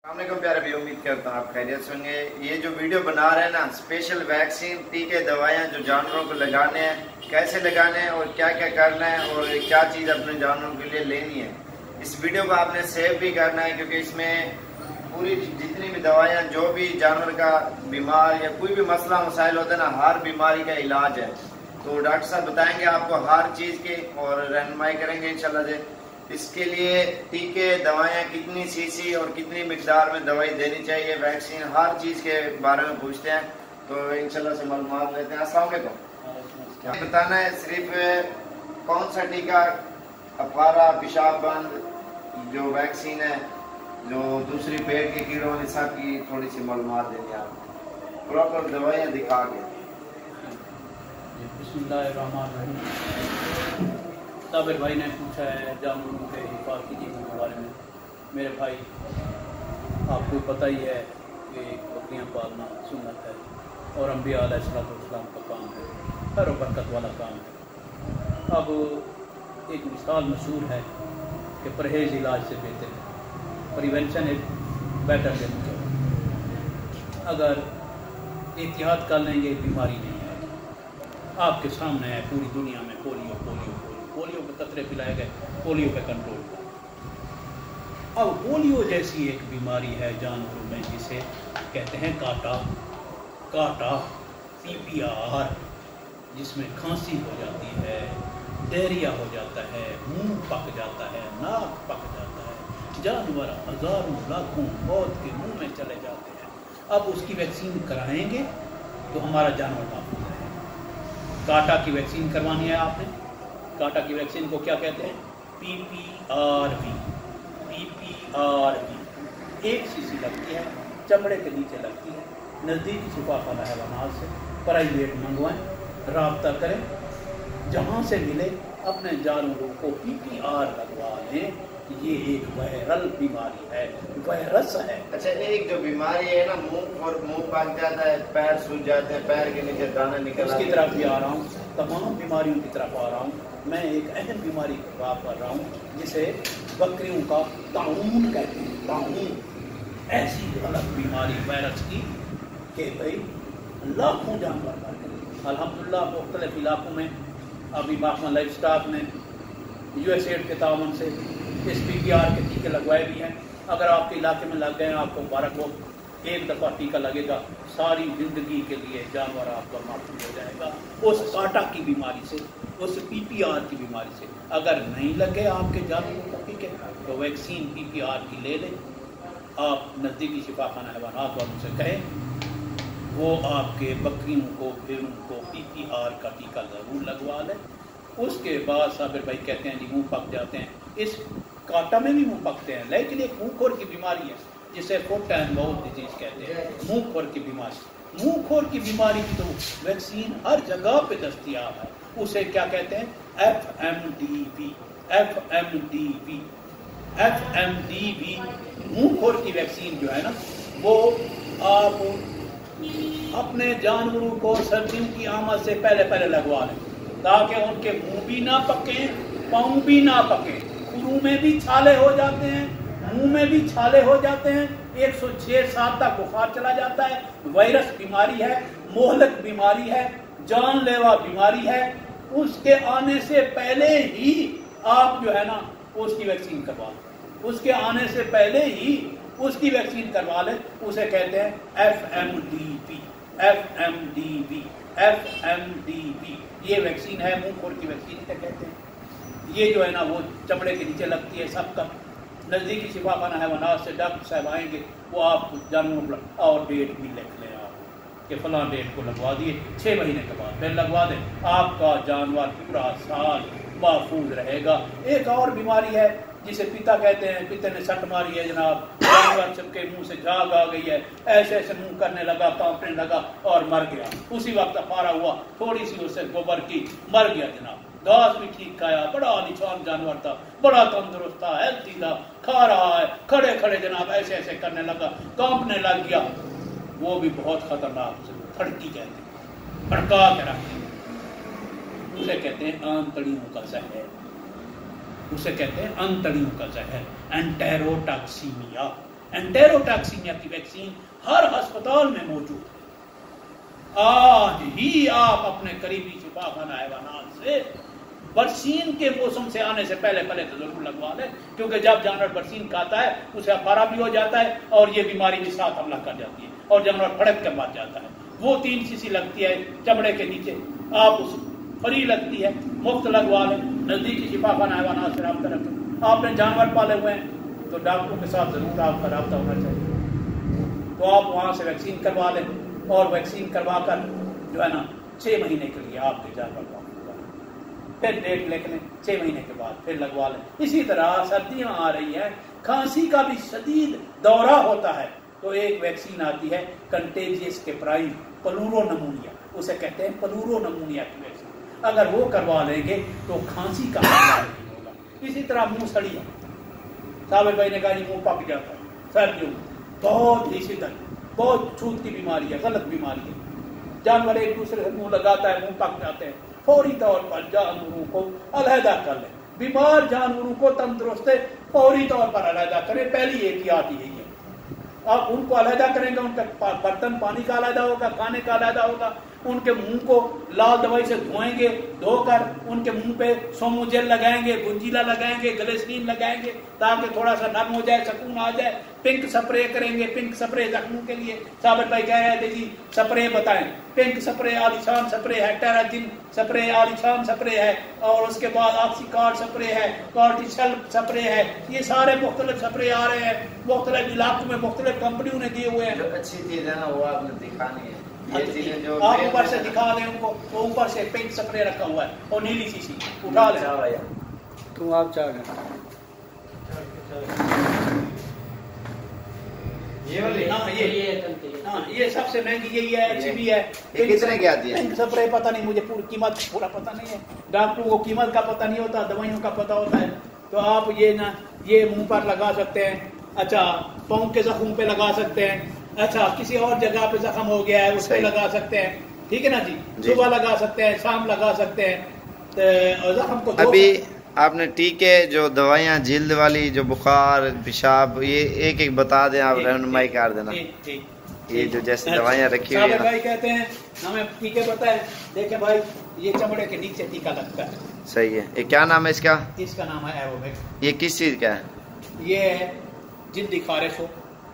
अस्सलामुअलैकुम प्यारे भाई, उम्मीद करता हूँ आप खैरियत से होंगे। ये जो वीडियो बना रहे हैं ना, स्पेशल वैक्सीन, टीके, दवाइयाँ जो जानवरों को लगाने हैं, कैसे लगाने हैं और क्या क्या करना है और क्या चीज़ अपने जानवरों के लिए लेनी है। इस वीडियो को आपने सेव भी करना है क्योंकि इसमें पूरी जितनी भी दवाइयाँ, जो भी जानवर का बीमार या कोई भी मसला मसाइल होता है ना, हर बीमारी का इलाज है। तो डॉक्टर साहब बताएंगे आपको हर चीज़ की और रहनुमाई करेंगे इंशाल्लाह से। इसके लिए टीके, दवाएं कितनी सीसी और कितनी मिकदार में दवाई देनी चाहिए, वैक्सीन, हर चीज़ के बारे में पूछते हैं। तो इंशाल्लाह से मालूमात लेते हैं। अस्सलाम वालेकुम। क्या बताना है सिर्फ कौन सा टीका, अफारा, पेशाब बंद, जो वैक्सीन है, जो दूसरी पेट के कीड़ों वाली, सब की थोड़ी सी मालूमात देनी है आप, प्रॉपर दवाइयाँ दिखा के। साबिर भाई ने पूछा है जानवरों के हिफाजती चीज़ों के बारे में। मेरे भाई, आपको पता ही है कि बकरियाँ पालना सुन्नत है और अंबिया अलैहिस्सलाम का काम है, खैर और बरकत वाला काम है। अब एक मिसाल मशहूर है कि परहेज़ इलाज से बेहतर है, prevention is better than cure. अगर एहतियात कर लेंगे बीमारी नहीं आएगी। आपके सामने है पूरी दुनिया में पोलियो के कतरे पिलाए गए, पोलियो पे कंट्रोल कर। अब पोलियो जैसी एक बीमारी है जानवरों में जिसे कहते हैं काटा PPR, जिसमें खांसी हो जाती है, डायरिया हो जाता है, मुंह पक जाता है, नाक पक जाता है, जानवर हजारों लाखों मौत के मुंह में चले जाते हैं। अब उसकी वैक्सीन कराएंगे तो हमारा जानवर महफूज रहेगा। काटा की वैक्सीन करवानी है आपने। काटा की वैक्सीन को क्या कहते हैं? PPRV। 1 सीसी लगती है, चमड़े के नीचे लगती है। नज़दीकी शिफाखाना हैवानात से प्राइवेट मंगवाएं, राब्ता करें, जहाँ से मिले अपने जानवरों को PPR लगवा लें। ये एक वायरल बीमारी है, वायरस है। अच्छा, एक जो बीमारी है ना, मुंह पक जाता है, पैर सूज जाते हैं, पैर के नीचे दाना निकल, उसकी तरफ भी आ रहा हूँ, तमाम बीमारियों की तरफ आ रहा हूँ। मैं एक अहम बीमारी की बात कर रहा हूँ जिसे बकरियों का ताउन कहते हैं। ताउन ऐसी गलत बीमारी वायरस की कि भाई लाखों जानवर मर गए। अल्हम्दुलिल्लाह मुख्तलिफ इलाकों में अभी महकमा लाइफ स्टाफ ने USAID के ताउन से इस PPR के टीके लगवाए भी हैं। अगर आपके इलाके में लग गए आपको मुबारक हो। एक दफ़ा टीका लगेगा, सारी जिंदगी के लिए जानवर आपका महफूज हो जाएगा उस काटा की बीमारी से, उस PPR की बीमारी से। अगर नहीं लगे आपके जानवरों को टीके तो वैक्सीन PPR की ले लें। आप नज़दीकी शिफाखाना हैवानात वालों से कहें वो आपके बकरियों को, भेड़ों को PPR का टीका ज़रूर लगवा लें। उसके बाद साबिर भाई कहते हैं जी मुँह पक जाते हैं। इस काटा में भी मुँह पकते हैं, लेकिन एक मुँह खोर की बीमारी है जिसे फुट एंड माउथ डिजीज कहते हैं, मुँह खोर की बीमारी। मुँह खोर की बीमारी की तो वैक्सीन हर जगह पे दस्तयाब है। उसे क्या कहते हैं? FMDV। मुँह खोर की वैक्सीन जो है ना, वो आप अपने जानवरों को सर्दियों की आमद से पहले लगवा लें ताकि उनके मुँह भी ना पके, पाँव भी ना पके, खुरों में भी छाले हो जाते हैं, मुंह में भी छाले हो जाते हैं, 106-7 तक बुखार चला जाता है। वायरस बीमारी है, मोहलक बीमारी है, जानलेवा बीमारी है। उसके आने से पहले ही आप जो है ना उसकी वैक्सीन करवा लें। उसके आने से पहले ही उसकी वैक्सीन करवा लें। उसे कहते हैं FMDV। ये वैक्सीन है, मुंह खोर की वैक्सीन क्या कहते हैं। ये जो है ना वो चमड़े के नीचे लगती है। सबका नज़दीकी शिफाखाना हैवानात से डॉक्टर साहब आएंगे, वो आपको जानवरों और डेट भी लिख लें आप कि फलां डेट को लगवा दिए, 6 महीने के बाद फिर लगवा दें, आपका जानवर पूरा साल महफूज रहेगा। एक और बीमारी है जिसे पिता कहते हैं, पिता ने सट मारी है जनाब, जानवर सबके मुंह से झाग आ गई है, ऐसे मुंह करने लगा, कांपने लगा और मर गया। उसी वक्त अफारा हुआ, थोड़ी सी उससे गोबर की, मर गया जनाब। घास भी ठीक खाया, बड़ा निशान जानवर था, बड़ा तंदुरुस्त था, हेल्थी था, खा रहा है, खड़े जनाब ऐसे करने लगा, कांपने लग गया। वो भी बहुत खतरनाक, फड़की कहते हैं, फड़का के रखते हैं। उसे कहते हैं आंतड़ियों का जहर। उसे कहते हैं अंतड़ियों का जहर, एंटेरोटॉक्सीमिया। एंटेरोटॉक्सीमिया की वैक्सीन हर अस्पताल में मौजूद है। आज ही आप अपने करीबी शिफाखाना हैवानात से बरसीन के मौसम से आने से पहले तो जरूर लगवा लें, क्योंकि जब जानवर बरसीन खाता है उसे अफारा भी हो जाता है और ये बीमारी भी साथ हमला कर जाती है और जानवर फड़क के मर जाता है। वो 3 सीसी लगती है चमड़े के नीचे, आप उस फ्री लगती है, मुफ्त लगवा लें। नजदीकी शिफाखाना हैवानात से रब्ता रखें। आपने जानवर पाले हुए हैं तो डॉक्टरों के साथ जरूर आपका रब्ता होना चाहिए, तो आप वहां से वैक्सीन करवा लें और वैक्सीन करवा कर जो है ना 6 महीने के लिए आपके जानवर को फिर डेट लिख लें, 6 महीने के बाद फिर लगवा लें। इसी तरह सर्दियां आ रही हैं, खांसी का भी शदीद दौरा होता है तो एक वैक्सीन आती है कंटेजियस केप्राइन प्लूरोनमोनिया, उसे कहते हैं प्लूरोनमोनिया की वैक्सीन। अगर वो करवा लेंगे तो खांसी का खतरा नहीं होगा। इसी तरह मुंह सड़िया, साबिर भाई ने कहा मुंह पक जाता है सर्दियों में, बहुत ही शिद्दत, बहुत छूत की बीमारी है, गलत बीमारी है। जानवर एक दूसरे से मुंह लगाता है, मुंह पक जाते हैं। फौरी तौर पर जानवरों को अलहदा कर लें, बीमार जानवरों को तंदुरुस्त फौरी तौर पर अलहदा करें। पहली एहतियात यही है, आप उनको अलहदा करेंगे, उनका बर्तन पानी का अलहदा होगा, खाने का अलहदा होगा, उनके मुंह को लाल दवाई से धोएंगे, धोकर उनके मुंह पे सोमो जेल लगाएंगे, गुंजीला लगाएंगे, ग्लिसरीन लगाएंगे ताकि थोड़ा सा नरम हो जाए, सुकून आ जाए। पिंक स्प्रे करेंगे, पिंक स्प्रे जख्मों के लिए। साबिर भाई कह रहे थे जी स्प्रे बताएं, पिंक स्प्रे आलिशान स्प्रे है, टेराजिन स्प्रे आलिशान स्प्रे है, और उसके बाद ऑक्सीकार्ड स्प्रे है, कॉर्टिसल स्प्रे है। ये सारे मुख्तलिफ स्प्रे आ रहे हैं, मुख्तलिफ इलाकों में मुख्तलिफ कंपनियों ने दिए हुए हैं। जो अच्छी चीज है ना वो आपने दिखानी है। ये चीजें जो आप ऊपर से दिखा दें उनको, वो ऊपर से पिंक स्प्रे रखा हुआ है और नीली शीशी उठा ले। तुम आप चाह ये वाली ये सबसे महंगी यही है, अच्छी भी है। ये कितने की आती है? पिंक स्प्रे पता नहीं, मुझे पूरी कीमत पूरा पता नहीं है, डॉक्टरों को कीमत का पता नहीं होता, दवाइयों का पता होता है। तो आप ये मुंह पर लगा सकते हैं, अच्छा पाँव के जख्म पे लगा सकते हैं, अच्छा किसी और जगह पे जख्म हो गया है उस पे लगा सकते हैं, ठीक है ना जी। सुबह लगा सकते हैं, शाम लगा सकते हैं, तो जख्म को अभी आपने टीके जो दवाइयाँ जिल्द वाली, जो बुखार पेशाब, ये एक एक बता दें आप, रहनुमाई कर देना। ये जो जैसे दवाइयाँ रखी हुई है भाई कहते हैं हमें टीके पता है। देखे भाई ये चमड़े के नीचे टीका लगता है, सही है। ये क्या नाम है इसका? इसका नाम है एवोवेक्स। ये किस चीज का है? ये है जिल्दी खारिश हो,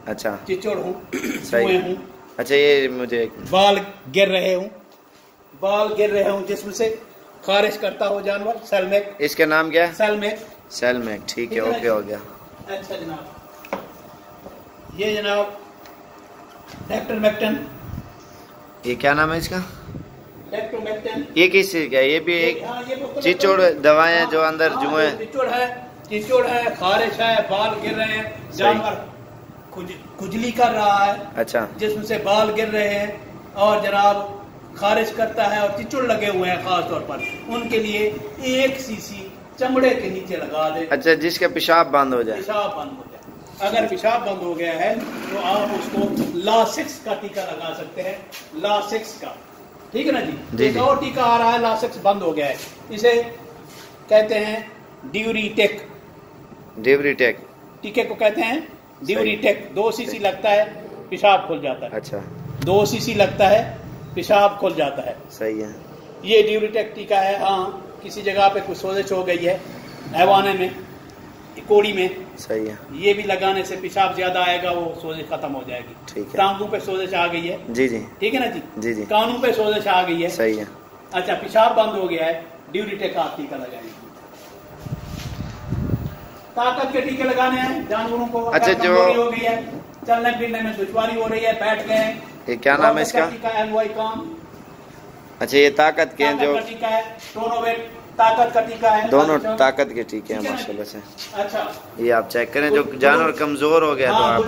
अच्छा चिचड़ हूँ, सही हूँ, अच्छा ये मुझे बाल गिर रहे हूँ जिसम से, खारिश करता हो जानवर, सेलमेक। इसका नाम क्या है? सेलमेक, ठीक है, ओके हो गया। अच्छा जनाब, ये जनाब डेक्टोमेक्टन। ये क्या नाम है इसका? डेक्टोमेक्टन। ये किस चीज का है? ये भी एक चिचोड़ दवाएं जो अंदर जुए। चिचोड़ है, खारिश है, बाल गिर रहे हैं, जानवर खुजली कर रहा है, अच्छा जिसमें से बाल गिर रहे हैं और जनाब खारिश करता है और चिचुड़ लगे हुए हैं खास तौर पर, उनके लिए 1 सीसी चमड़े के नीचे लगा दे। अच्छा, जिसका पेशाब बंद हो जाए। पेशाब बंद हो जाए, अगर पेशाब बंद हो गया है तो आप उसको लासिक्स का टीका लगा सकते हैं, लासिक्स का, ठीक है ना जी। एक और टीका आ रहा है, लासिक्स बंद हो गया है, इसे कहते हैं ड्यूरीटेक। टीके को कहते हैं ड्यूरीटेक। 2 सीसी लगता है, पेशाब खुल जाता है। अच्छा, 2 सीसी लगता है, पेशाब खुल जाता है, सही है। ये ड्यूरीटेक टीका है। हाँ, किसी जगह पे कुछ सोजिश हो गई है हैवाने में, कोड़ी में, सही है, ये भी लगाने से पेशाब ज्यादा आएगा, वो सोजिश खत्म हो जाएगी। ठीक है। टांगों पे सोजिश आ गई है, जी, ठीक है ना जी। जी। कानों पे सोजिश आ गई है, सही है। अच्छा पेशाब बंद हो गया है, ड्यूरीटेक का टीका लगाएंगे। ताकत के टीके लगाने हैं जानवरों को। अच्छा, जो हो गई है, चलने फिरने में दुश्वारी हो रही है, बैठ गए हैं, ये क्या नाम है इसका? टीका है एलवाइकॉन। अच्छा, ये ताकत के जो टीका है, टोनोवेट ताकत का टीका है, दोनों ताकत के टीके हैं माशाल्लाह से। अच्छा, ये आप चेक करें, जो जानवर कमजोर हो गया तो आप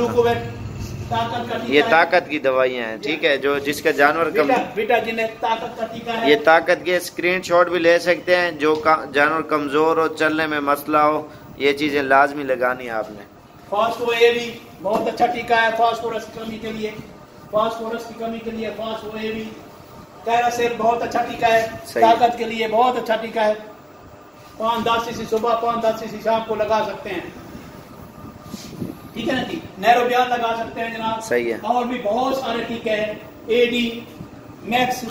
ये ताकत की दवाइयाँ हैं, ठीक है। जो जिसका जानवर ताकत का टीका है, ये ताकत के स्क्रीनशॉट भी ले सकते हैं। जो जानवर कमजोर हो, चलने में मसला हो, ये चीजें लाजमी लगानी है आपने। फास्फो ए भी बहुत अच्छा टीका है, फास्फोरस की कमी के लिए, फास्फो ए भी कैरासेल बहुत अच्छा टीका है, ताकत के लिए बहुत अच्छा टीका है। 5-10 सीसी सुबह, 5-10 सीसी शाम को लगा सकते हैं। ठीक है ना जी। नैरो ब्याज लगा सकते हैं जनाब। सही है। और भी बहुत सारे टीके हैं, एडी मैक्स,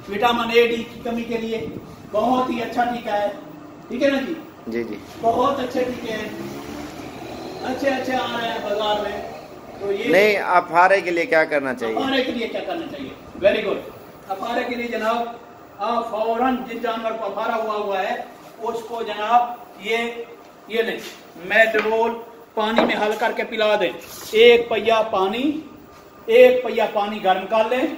विटामिन एडी की कमी के लिए बहुत ही अच्छा टीका है, ठीक है ना जी। जी जी, बहुत अच्छे टीके हैं, अच्छे अच्छे आ रहे हैं बाजार में। तो ये नहीं, अफारे के लिए क्या करना चाहिए? अफारे के लिए क्या करना चाहिए? Very good. अफारे के लिए जनाब आप फौरन जिस जानवर को अफारा हुआ है उसको जनाब ये ले मेटरोल पानी में हल करके पिला दें। एक पहिया पानी गर्म कर लें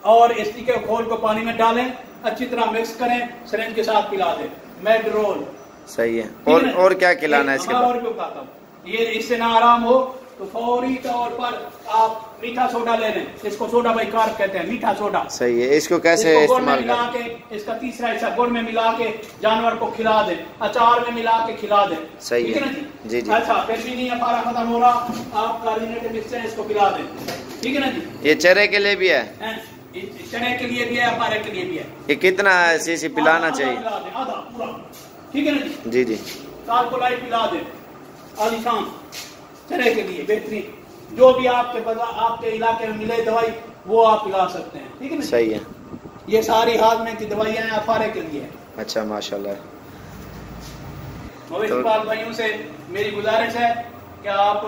और इस टीके को खोल को पानी में डालें, अच्छी तरह मिक्स करें, सिरिंज के साथ पिला दें मेटरोल। सही है। और क्या खिलाना है इसके बाद? और भी बताता हूँ, ये इससे ना आराम हो तो फौरी तौर पर आप मीठा सोडा ले लें। इसको सोडा बाइकार्ब कहते हैं, मीठा सोडा। सही है। इसको कैसे इस्तेमाल मिला के इसका तीसरा हिस्सा गुड़ में मिला के जानवर को खिला दें, अचार में मिला के खिला दें। सही है ना जी? जी जी। अच्छा, फिर भी नहीं अफारा खत्म हो रहा, आप कार्बोनेटेड मिक्सचर इसको पिला दें, ठीक है ना जी। ये चेहरे के लिए भी है? चने के लिए भी है, अफारे के लिए भी है। ये कितना सीसी पिलाना चाहिए? आधा पूरा, ठीक है ना जी। जी जी। कार्बोलाइट पिला दें आधी शाम, चने के लिए बेहतरीन। जो भी आपके इलाके में मिले दवाई वो आप पिला सकते हैं, ठीक है ना। सही है। ये सारी हाजमे की दवाइयां हैं, अफारे के लिए। अच्छा, माशाल्लाह। मवेशी पालक भाइयों से मेरी गुजारिश है कि आप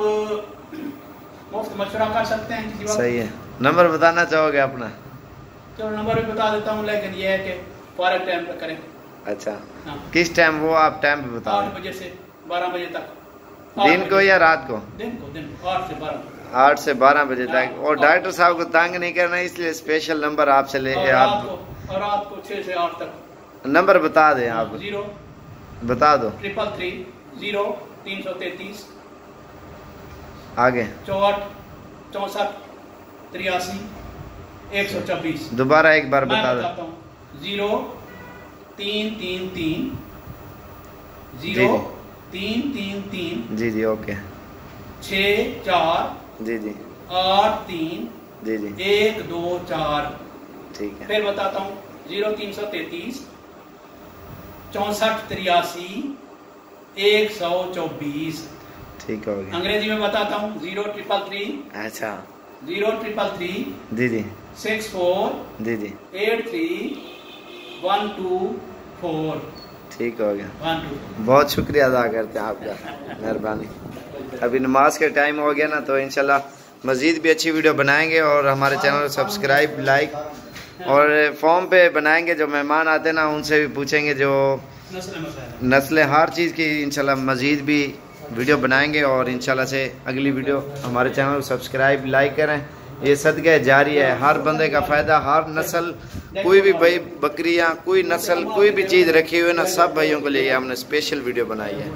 मुफ्त मशवरा कर सकते हैं किसी वक्त। सही है। नंबर बताना चाहोगे अपना? चलो नंबर भी बता देता हूँ, लेकिन ये है कि फौरन टाइम पर करें। अच्छा, हाँ। किस टाइम? वो आप टाइम पे बताओ। 8 बजे से 12 बजे तक। दिन को या रात को? दिन को 8 से 12। 8 से 12 बजे तक। और डॉक्टर साहब को तंग नहीं करना, इसलिए स्पेशल नंबर आपसे ले और आप रात को 6 से 8 तक। नंबर बता दें आप। 0 बता दो। 333 0 333 आगे 64 64 83 124। दोबारा एक बार बता दो। 0 333 जी 0 333 जी जी। ओके। 6 4 जी जी 8 3 जी जी। 1 2 4। ठीक है। फिर बताता हूँ 0 333 64 83 124। ठीक हो गया। अंग्रेजी में बताता हूँ 0 333 अच्छा 0 333 जी जी 64 जी जी। 83 124। ठीक हो गया। 124। बहुत शुक्रिया अदा करते हैं आपका, मेहरबानी। अभी नमाज का टाइम हो गया ना, तो इंशाल्लाह मज़ीद भी अच्छी वीडियो बनाएंगे और हमारे चैनल को सब्सक्राइब लाइक और फॉर्म पे बनाएंगे। जो मेहमान आते हैं ना उनसे भी पूछेंगे जो नस्लें, हर चीज़ की इंशाल्लाह मज़ीद भी वीडियो बनाएंगे। और इंशाल्लाह से अगली वीडियो हमारे चैनल को सब्सक्राइब लाइक करें। ये सदका जारी है, हर बंदे का फ़ायदा। हर नस्ल, कोई भी भाई बकरियाँ, कोई नस्ल, कोई भी चीज़ रखी हुई है ना, सब भाइयों के लिए हमने स्पेशल वीडियो बनाई है।